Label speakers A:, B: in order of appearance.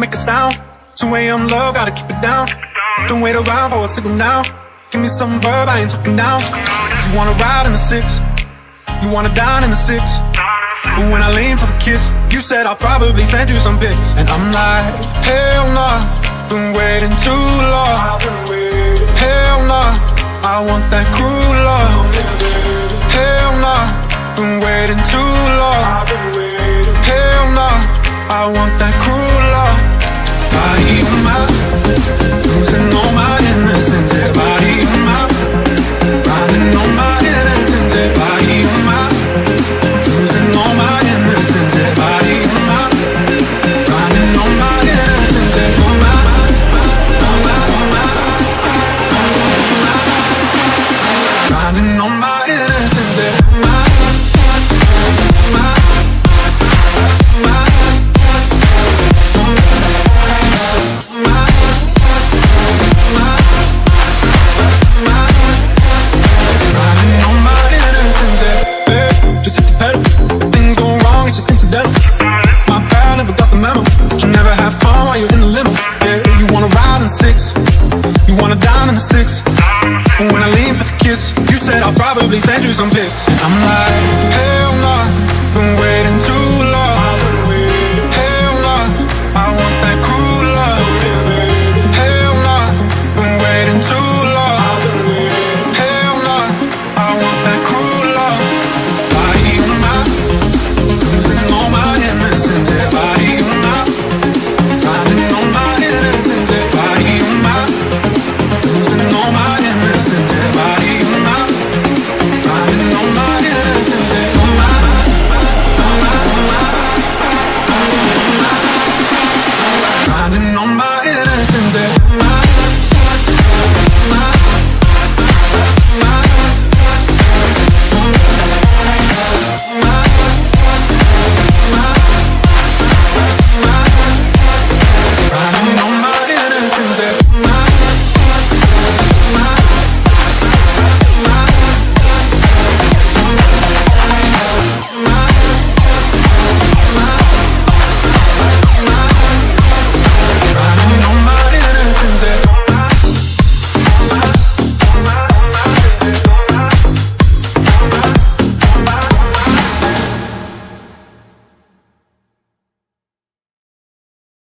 A: make a sound. 2 a.m. love, gotta keep it down. Don't wait around for a signal now. Give me some verb, I ain't talking down. You wanna ride in the 6, you wanna dine in the 6. But when I lean for the kiss, you said I'll probably send you some pics. And I'm like, hell nah, been waiting too long. Hell nah, I want that cruel love. Hell nah, been waiting too long. Hell nah, I want that cruel love. Body on my, losing all my innocence. Yeah, body on my, riding on my innocence. Yeah, body on my, losing all my innocence. Yeah, body on my, riding on my innocence. Yeah, on my, on my, on my, riding on my innocence. Yeah, my, my. You wanna dine in the 6. And when I lean for the kiss, you said I'll probably send you some pics. And I'm like, hell nah, been waiting too